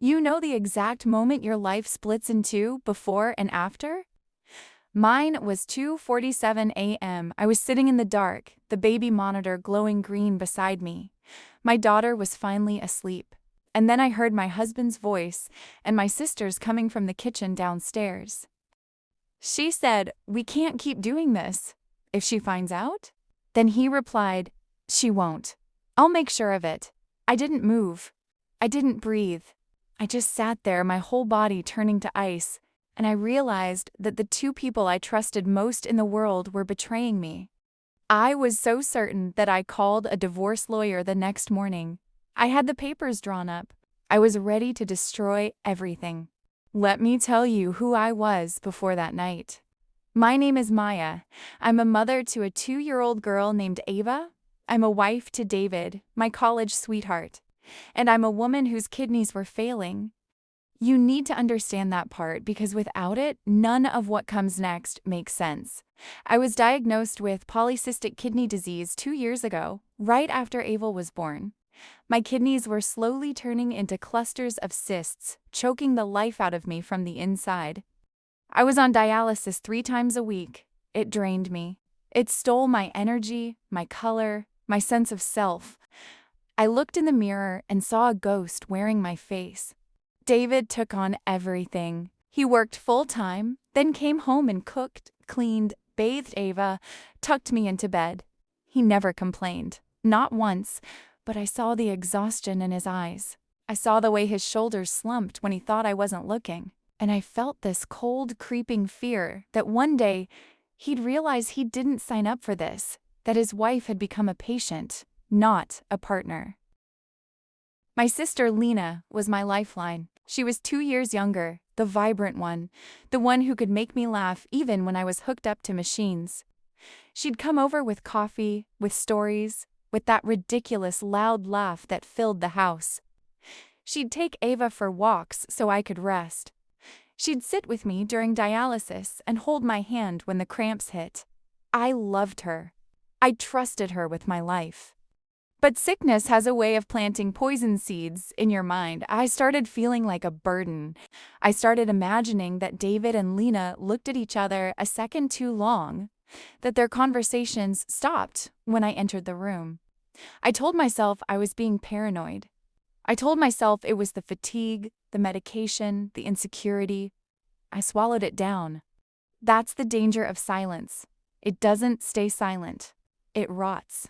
You know the exact moment your life splits in two, before and after? Mine was 2:47 a.m. I was sitting in the dark, the baby monitor glowing green beside me. My daughter was finally asleep. And then I heard my husband's voice and my sister's coming from the kitchen downstairs. She said, "We can't keep doing this. If she finds out?" Then he replied, "She won't. I'll make sure of it." I didn't move. I didn't breathe. I just sat there, my whole body turning to ice, and I realized that the two people I trusted most in the world were betraying me. I was so certain that I called a divorce lawyer the next morning. I had the papers drawn up. I was ready to destroy everything. Let me tell you who I was before that night. My name is Maya. I'm a mother to a 2-year-old girl named Ava. I'm a wife to David, my college sweetheart. And I'm a woman whose kidneys were failing. You need to understand that part because without it, none of what comes next makes sense. I was diagnosed with polycystic kidney disease 2 years ago, right after Ava was born. My kidneys were slowly turning into clusters of cysts, choking the life out of me from the inside. I was on dialysis 3 times a week. It drained me. It stole my energy, my color, my sense of self. I looked in the mirror and saw a ghost wearing my face. David took on everything. He worked full-time, then came home and cooked, cleaned, bathed Ava, tucked me into bed. He never complained, not once, but I saw the exhaustion in his eyes. I saw the way his shoulders slumped when he thought I wasn't looking, and I felt this cold, creeping fear that one day he'd realize he didn't sign up for this, that his wife had become a patient, not a partner. My sister Lena was my lifeline. She was 2 years younger, the vibrant one, the one who could make me laugh even when I was hooked up to machines. She'd come over with coffee, with stories, with that ridiculous loud laugh that filled the house. She'd take Ava for walks so I could rest. She'd sit with me during dialysis and hold my hand when the cramps hit. I loved her. I trusted her with my life. But sickness has a way of planting poison seeds in your mind. I started feeling like a burden. I started imagining that David and Lena looked at each other a second too long, that their conversations stopped when I entered the room. I told myself I was being paranoid. I told myself it was the fatigue, the medication, the insecurity. I swallowed it down. That's the danger of silence. It doesn't stay silent. It rots.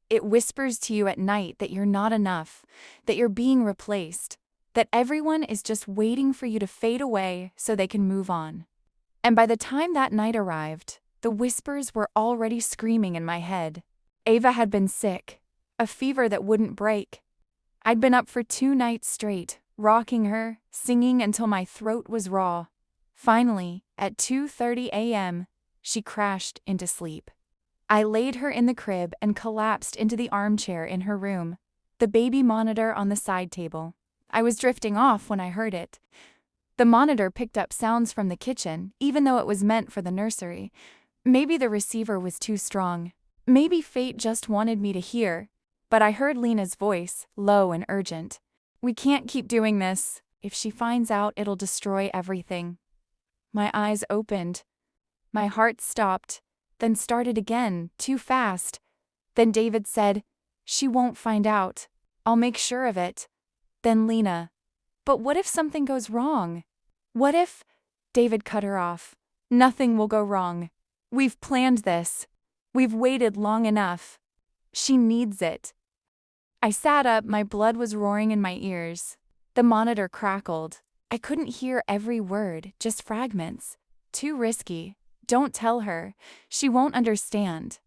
It whispers to you at night that you're not enough, that you're being replaced, that everyone is just waiting for you to fade away so they can move on. And by the time that night arrived, the whispers were already screaming in my head. Ava had been sick, a fever that wouldn't break. I'd been up for 2 nights straight, rocking her, singing until my throat was raw. Finally, at 2:30 a.m., she crashed into sleep. I laid her in the crib and collapsed into the armchair in her room, the baby monitor on the side table. I was drifting off when I heard it. The monitor picked up sounds from the kitchen, even though it was meant for the nursery. Maybe the receiver was too strong. Maybe fate just wanted me to hear. But I heard Lena's voice, low and urgent. "We can't keep doing this. If she finds out, it'll destroy everything." My eyes opened. My heart stopped, then started again, too fast. Then David said, "She won't find out. I'll make sure of it." Then Lena, "But what if something goes wrong? What if—" David cut her off. "Nothing will go wrong. We've planned this. We've waited long enough. She needs it." I sat up, my blood was roaring in my ears. The monitor crackled. I couldn't hear every word, just fragments. Too risky. Don't tell her. She won't understand.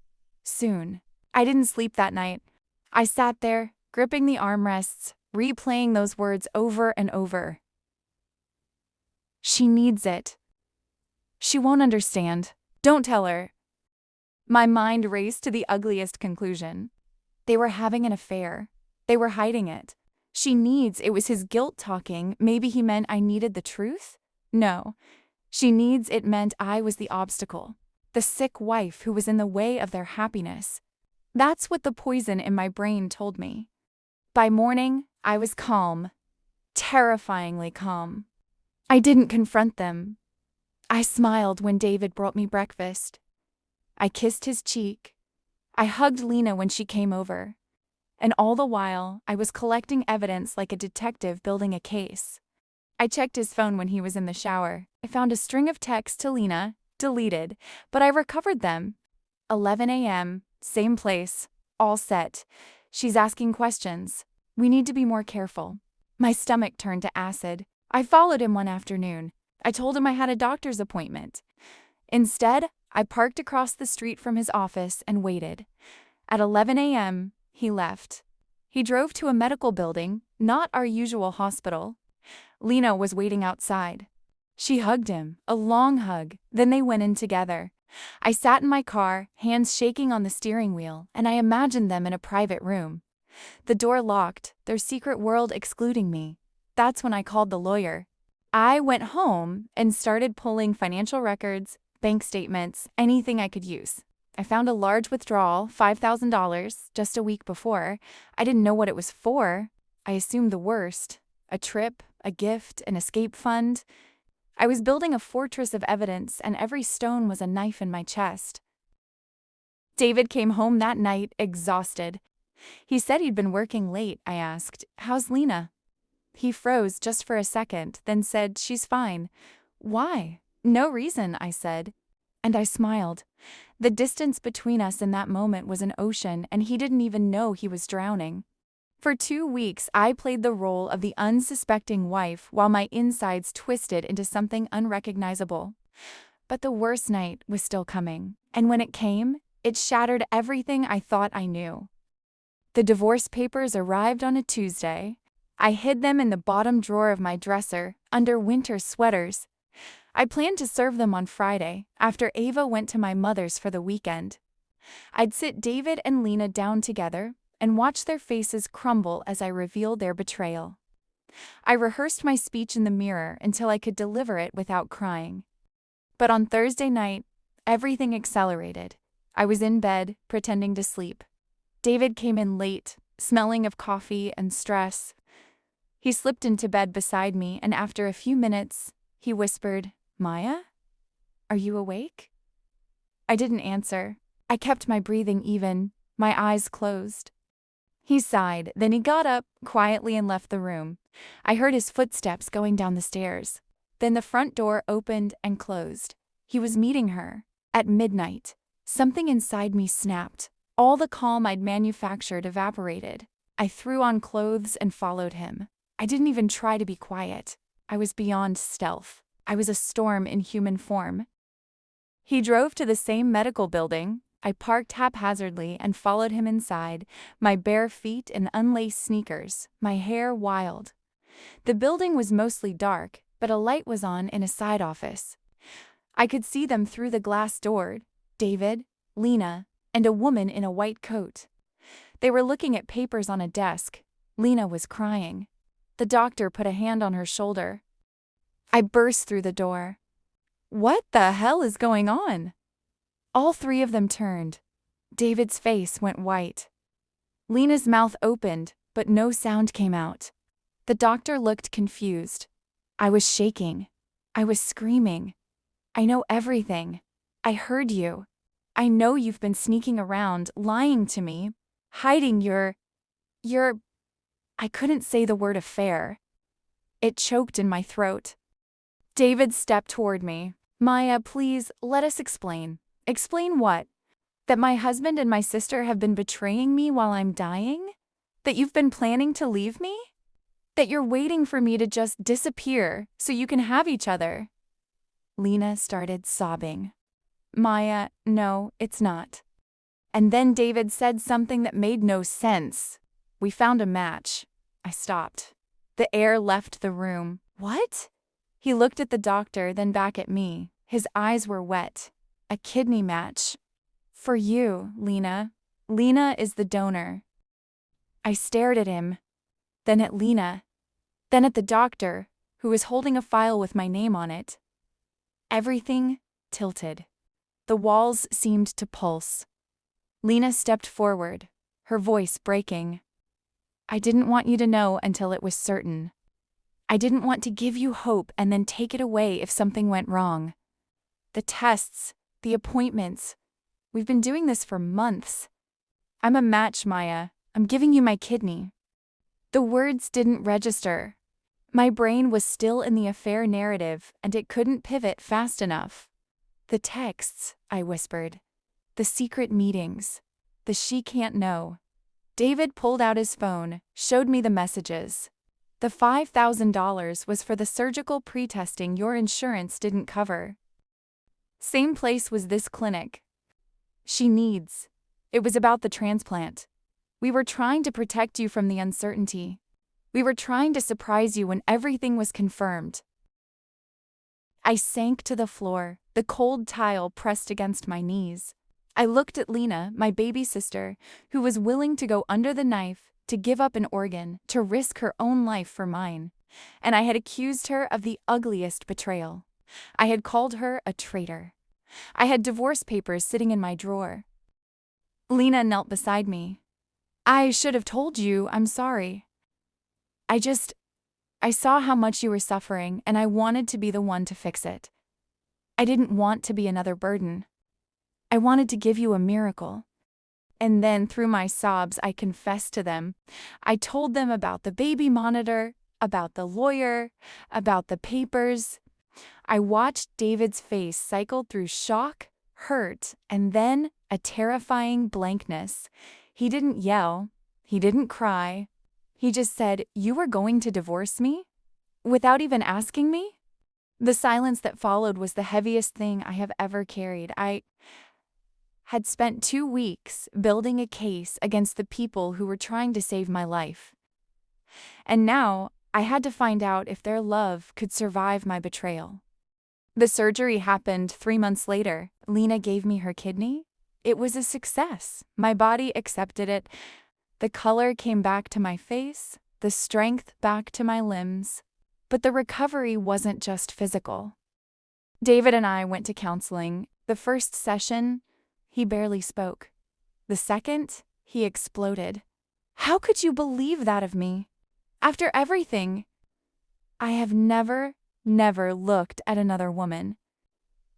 Soon. I didn't sleep that night. I sat there, gripping the armrests, replaying those words over and over. She needs it. She won't understand. Don't tell her. My mind raced to the ugliest conclusion. They were having an affair. They were hiding it. She needs, it was his guilt talking. Maybe he meant I needed the truth? No. She needs, it meant I was the obstacle, the sick wife who was in the way of their happiness. That's what the poison in my brain told me. By morning, I was calm. terrifyingly calm. I didn't confront them. I smiled when David brought me breakfast. I kissed his cheek. I hugged Lena when she came over. And all the while, I was collecting evidence like a detective building a case. I checked his phone when he was in the shower. I found a string of texts to Lena, deleted, but I recovered them. 11 a.m., same place, all set. She's asking questions. We need to be more careful. My stomach turned to acid. I followed him one afternoon. I told him I had a doctor's appointment. Instead, I parked across the street from his office and waited. At 11 a.m., he left. He drove to a medical building, not our usual hospital. Lena was waiting outside. She hugged him, a long hug, then they went in together. I sat in my car, hands shaking on the steering wheel, and I imagined them in a private room. The door locked, their secret world excluding me. That's when I called the lawyer. I went home and started pulling financial records, bank statements, anything I could use. I found a large withdrawal, $5,000, just a week before. I didn't know what it was for. I assumed the worst. A trip, a gift, an escape fund. I was building a fortress of evidence, and every stone was a knife in my chest. David came home that night, exhausted. He said he'd been working late. I asked, "How's Lena?" He froze just for a second, then said, "She's fine." "Why?" "No reason," I said. And I smiled. The distance between us in that moment was an ocean, and he didn't even know he was drowning. For 2 weeks, I played the role of the unsuspecting wife while my insides twisted into something unrecognizable. But the worst night was still coming, and when it came, it shattered everything I thought I knew. The divorce papers arrived on a Tuesday. I hid them in the bottom drawer of my dresser, under winter sweaters. I planned to serve them on Friday, after Ava went to my mother's for the weekend. I'd sit David and Lena down together and watch their faces crumble as I revealed their betrayal. I rehearsed my speech in the mirror until I could deliver it without crying. But on Thursday night, everything accelerated. I was in bed, pretending to sleep. David came in late, smelling of coffee and stress. He slipped into bed beside me, and after a few minutes, he whispered, "Maya? Are you awake?" I didn't answer. I kept my breathing even, my eyes closed. He sighed, then he got up quietly and left the room. I heard his footsteps going down the stairs. Then the front door opened and closed. He was meeting her. At midnight, something inside me snapped. All the calm I'd manufactured evaporated. I threw on clothes and followed him. I didn't even try to be quiet. I was beyond stealth. I was a storm in human form. He drove to the same medical building. I parked haphazardly and followed him inside, my bare feet in unlaced sneakers, my hair wild. The building was mostly dark, but a light was on in a side office. I could see them through the glass door, David, Lena, and a woman in a white coat. They were looking at papers on a desk. Lena was crying. The doctor put a hand on her shoulder. I burst through the door. "What the hell is going on?" All three of them turned. David's face went white. Lena's mouth opened, but no sound came out. The doctor looked confused. I was shaking. I was screaming. "I know everything. I heard you. I know you've been sneaking around, lying to me, hiding your... I couldn't say the word affair. It choked in my throat. David stepped toward me. "Maya, please, let us explain." "Explain what?" "That my husband and my sister have been betraying me while I'm dying? That you've been planning to leave me? That you're waiting for me to just disappear so you can have each other?" Lena started sobbing. "Maya, no, it's not." And then David said something that made no sense. "We found a match." I stopped. The air left the room. "What?" He looked at the doctor, then back at me. His eyes were wet. "A kidney match. For you, Lena. Lena is the donor." I stared at him, then at Lena, then at the doctor, who was holding a file with my name on it. Everything tilted. The walls seemed to pulse. Lena stepped forward, her voice breaking. "I didn't want you to know until it was certain." I didn't want to give you hope and then take it away if something went wrong. The tests, the appointments. We've been doing this for months. I'm a match, Maya. I'm giving you my kidney. The words didn't register. My brain was still in the affair narrative, and it couldn't pivot fast enough. The texts, I whispered. The secret meetings. The she can't know. David pulled out his phone, showed me the messages. The $5,000 was for the surgical pre-testing your insurance didn't cover. Same place was this clinic. She needs. It was about the transplant. We were trying to protect you from the uncertainty. We were trying to surprise you when everything was confirmed. I sank to the floor, the cold tile pressed against my knees. I looked at Lena, my baby sister, who was willing to go under the knife, to give up an organ, to risk her own life for mine. And I had accused her of the ugliest betrayal. I had called her a traitor. I had divorce papers sitting in my drawer. Lena knelt beside me. I should have told you, I'm sorry. I saw how much you were suffering, and I wanted to be the one to fix it. I didn't want to be another burden. I wanted to give you a miracle. And then, through my sobs, I confessed to them. I told them about the baby monitor, about the lawyer, about the papers. I watched David's face cycle through shock, hurt, and then a terrifying blankness. He didn't yell. He didn't cry. He just said, "You were going to divorce me?" Without even asking me? The silence that followed was the heaviest thing I have ever carried. I had spent 2 weeks building a case against the people who were trying to save my life. And now I had to find out if their love could survive my betrayal. The surgery happened 3 months later. Lena gave me her kidney. It was a success. My body accepted it. The color came back to my face, the strength back to my limbs. But the recovery wasn't just physical. David and I went to counseling. The first session, he barely spoke. The second, he exploded. How could you believe that of me? After everything, I have never looked at another woman.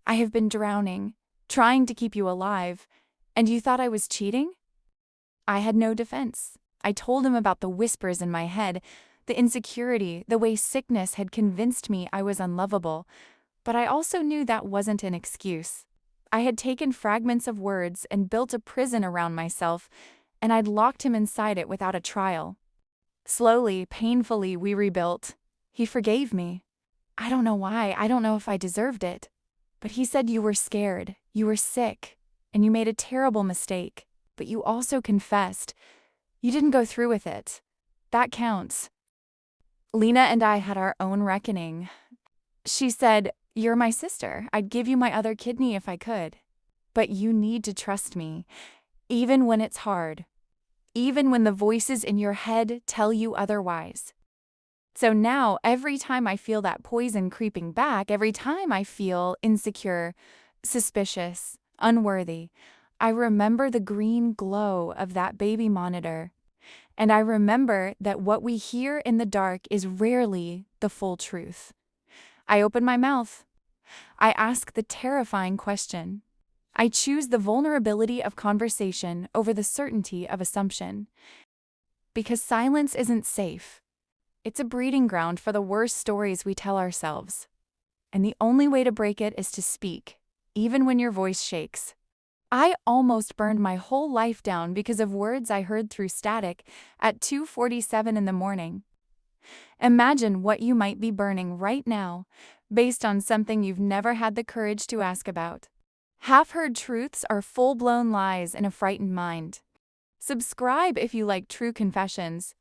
I have been drowning, trying to keep you alive, and you thought I was cheating? I had no defense. I told him about the whispers in my head, the insecurity, the way sickness had convinced me I was unlovable. But I also knew that wasn't an excuse. I had taken fragments of words and built a prison around myself, and I'd locked him inside it without a trial. Slowly, painfully, we rebuilt. He forgave me. I don't know why. I don't know if I deserved it. But he said you were scared, you were sick, and you made a terrible mistake. But you also confessed. You didn't go through with it. That counts. Lena and I had our own reckoning. She said, "You're my sister. I'd give you my other kidney if I could. But you need to trust me, even when it's hard. Even when the voices in your head tell you otherwise." So now, every time I feel that poison creeping back, every time I feel insecure, suspicious, unworthy, I remember the green glow of that baby monitor. And I remember that what we hear in the dark is rarely the full truth. I open my mouth. I ask the terrifying question. I choose the vulnerability of conversation over the certainty of assumption. Because silence isn't safe. It's a breeding ground for the worst stories we tell ourselves. And the only way to break it is to speak, even when your voice shakes. I almost burned my whole life down because of words I heard through static at 2:47 in the morning. Imagine what you might be burning right now, based on something you've never had the courage to ask about. Half-heard truths are full-blown lies in a frightened mind. Subscribe if you like true confessions.